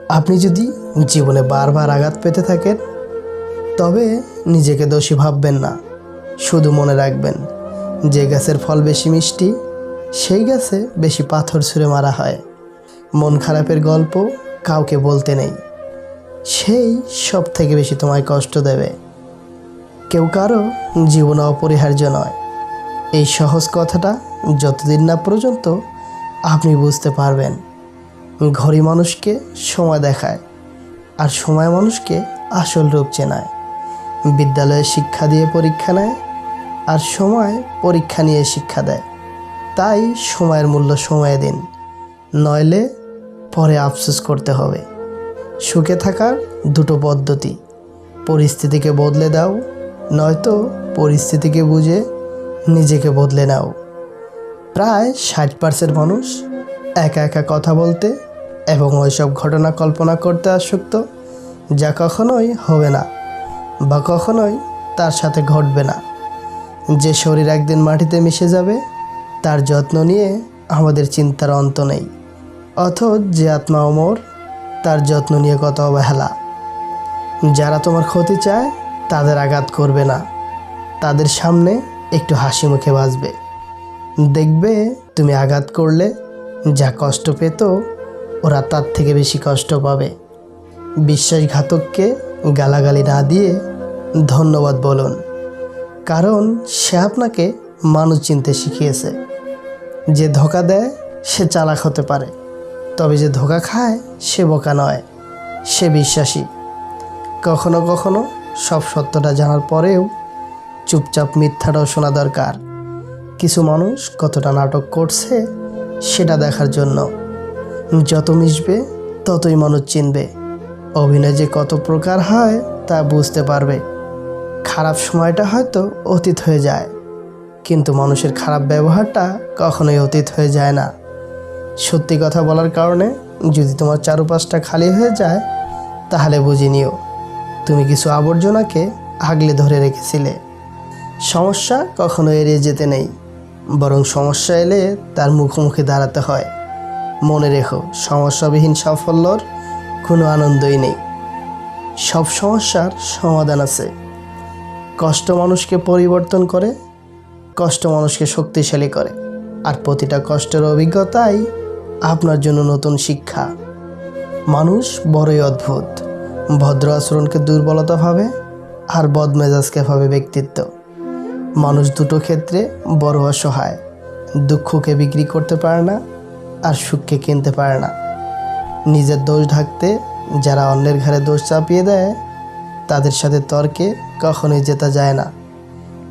আপনি যদি জীবনে বারবার আঘাত পেতে থাকেন তবে নিজেকে দোষী ভাববেন না। শুধু মনে রাখবেন, যে গাছের ফল বেশি মিষ্টি সেই গাছে বেশি পাথর ছুঁড়ে মারা হয়। মন খারাপের গল্প কাউকে বলতে নেই, সেই সব থেকে বেশি তোমায় কষ্ট দেবে। কেউ কারো জীবনে অপরিহার্য নয়, এই সহজ কথাটা যতদিন না পর্যন্ত আপনি বুঝতে পারবেন। ঘড়ি মানুষকে সময় দেখায়, আর সময় মানুষকে আসল রূপ চেনায়। বিদ্যালয়ে শিক্ষা দিয়ে পরীক্ষা নেয়, আর সময় পরীক্ষা নিয়ে শিক্ষা দেয়। তাই সময়ের মূল্য সময়ে দিন, নইলে পরে আফসোস করতে হবে। সুখে থাকার দুটো পদ্ধতি: পরিস্থিতিকে বদলে দাও, নয়তো পরিস্থিতিকে বুঝে নিজেকে বদলে নাও। প্রায় 60% মানুষ একা একা কথা বলতে এবং ওইসব ঘটনা কল্পনা করতে আসক্ত যা কখনোই হবে না বা কখনোই তার সাথে ঘটবে না। যে শরীর একদিন মাটিতে মিশে যাবে তার যত্ন নিয়ে আমাদের চিন্তার অন্ত নেই, অথচ যে আত্মা অমর তার যত্ন নিয়ে কত অবহেলা। যারা তোমার ক্ষতি চায় তাদের আঘাত করবে না, তাদের সামনে একটু হাসি মুখে বাঁচবে। দেখবে তুমি আঘাত করলে যা কষ্ট পেত ওরা তার থেকে বেশি কষ্ট পাবে। বিশ্বাসঘাতককে গালাগালি না দিয়ে ধন্যবাদ বলুন, কারণ সে আপনাকে মানুষ চিনতে শিখিয়েছে। যে ধোঁকা দেয় সে চালাক হতে পারে, তবে যে ধোঁকা খায় সে বোকা নয়, সে বিশ্বাসী। কখনো কখনো সব সত্যটা জানার পরেও চুপচাপ মিথ্যাটাও শোনা দরকার। কিছু মানুষ কতটা নাটক করছে সেটা দেখার জন্য। যত মিশবে ততই মানুষ চিনবে। অভিনয় যে কত প্রকার হয় তা বুঝতে পারবে। খারাপ সময়টা হয়তো অতীত হয়ে যায়, কিন্তু মানুষের খারাপ ব্যবহারটা কখনোই অতীত হয়ে যায় না। সত্যি কথা বলার কারণে যদি তোমার চারপাশটা খালি হয়ে যায়, তাহলে বুঝে নিও তুমি কিছু আবর্জনাকে আগলে ধরে রেখেছিলে। সমস্যা কখনো এড়িয়ে যেতে নেই, বরং সমস্যা এলে তার মুখোমুখি দাঁড়াতে হয়। মনে রেখো, সমস্যাবিহীন সাফল্যর কোনো আনন্দই নেই। সব সমস্যার সমাধান আছে। কষ্ট মানুষকে পরিবর্তন করে, কষ্ট মানুষকে শক্তিশালী করে, আর প্রতিটা কষ্টের অভিজ্ঞতাই আপনার জন্য নতুন শিক্ষা। মানুষ বড়ই অদ্ভুত, ভদ্র আচরণকে দুর্বলতা ভাবে আর বদমেজাজকে ভাবে ব্যক্তিত্ব। মানুষ দুটো ক্ষেত্রে বড় অসহায়, দুঃখকে বিক্রি করতে পারে না আর সুখকে কিনতে পারে না। নিজের দোষ ঢাকতে যারা অন্যের ঘাড়ে দোষ চাপিয়ে দেয় তাদের সাথে তর্কে কখনোই জেতা যায় না,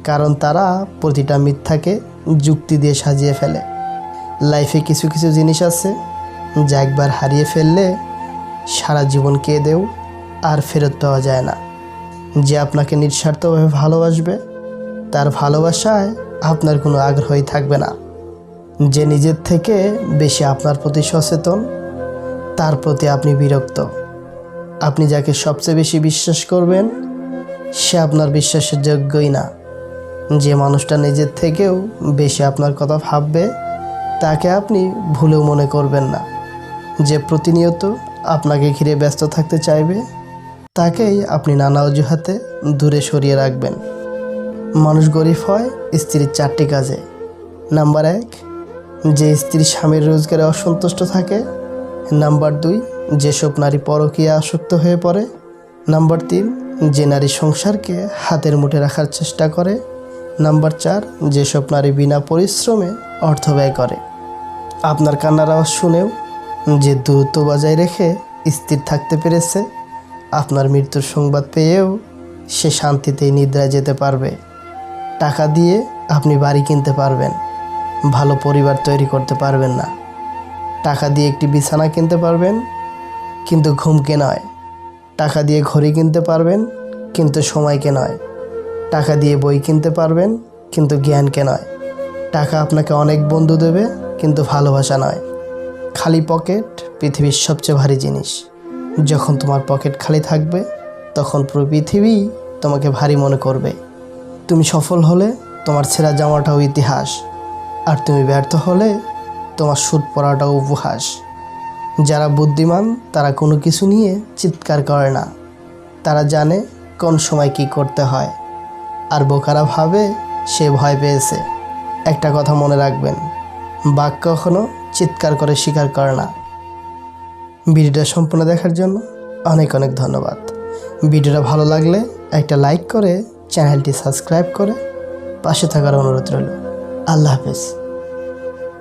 কারণ তারা প্রতিটা মিথ্যাকে যুক্তি দিয়ে সাজিয়ে ফেলে। লাইফে কিছু কিছু জিনিস আছে যা একবার হারিয়ে ফেললে সারা জীবন কেঁদেও আর ফেরত পাওয়া যায় না। যে আপনাকে নিঃস্বার্থভাবে ভালোবাসবে তার ভালোবাসায় আপনার কোনো আগ্রহই থাকবে না। যে নিজের থেকে বেশি আপনার প্রতি সচেতন তার প্রতি আপনি বিরক্ত। আপনি যাকে সবচেয়ে বেশি বিশ্বাস করবেন সে আপনার বিশ্বাসের যোগ্যই না। যে মানুষটা নিজের থেকেও বেশি আপনার কথা ভাববে তাকে আপনি ভুলেও মনে করবেন না। যে প্রতিনিয়ত আপনাকে ঘিরে ব্যস্ত থাকতে চাইবে তাকেই আপনি নানা অজুহাতে দূরে সরিয়ে রাখবেন। মানুষ গরিব হয় স্ত্রীর 4টি কাজে। নাম্বার 1, যে স্ত্রী স্বামীর রোজগারে অসন্তুষ্ট থাকে। নাম্বার 2, যেসব নারী পরকীয়া আসক্ত হয়ে পড়ে। নাম্বার 3, যে নারী সংসারকে হাতের মুঠে রাখার চেষ্টা করে। নাম্বার 4, যেসব নারী বিনা পরিশ্রমে অর্থ ব্যয় করে। আপনার কান্নার আওয়াজ শুনেও যে দূরত্ব বজায় রেখে স্থির থাকতে পেরেছে, আপনার মৃত্যুর সংবাদ পেয়েও সে শান্তিতেই নিদ্রায় যেতে পারবে। টাকা দিয়ে আপনি বাড়ি কিনতে পারবেন, ভালো পরিবার তৈরি করতে পারবেন না। টাকা দিয়ে একটি বিছানা কিনতে পারবেন, কিন্তু ঘুমকে নয়। টাকা দিয়ে ঘড়ি কিনতে পারবেন, কিন্তু সময়কে নয়। টাকা দিয়ে বই কিনতে পারবেন, কিন্তু জ্ঞানকে নয়। টাকা আপনাকে অনেক বন্ধু দেবে, কিন্তু ভালোবাসা নয়। খালি পকেট পৃথিবীর সবচেয়ে ভারী জিনিস। যখন তোমার পকেট খালি থাকবে তখন পুরো পৃথিবী তোমাকে ভারী মনে করবে। তুমি সফল হলে তোমার ছেঁড়া জামাটাও ইতিহাস, আর তুমি ব্যর্থ হলে তোমার সুট পরাটাও উপহাস। যারা বুদ্ধিমান তারা কোনো কিছু নিয়ে চিৎকার করে না, তারা জানে কোন সময় কি করতে হয়। আর বোকারা ভাবে সে ভয় পেয়েছে। একটা কথা মনে রাখবেন, বাঘ কখনো চিৎকার করে শিকার করে না। ভিডিওটা সম্পূর্ণ দেখার জন্য অনেক অনেক ধন্যবাদ। ভিডিওটা ভালো লাগলে একটা লাইক করে চ্যানেলটি সাবস্ক্রাইব করে পাশে থাকার অনুরোধ রইল। আল্লাহ হাফেজ।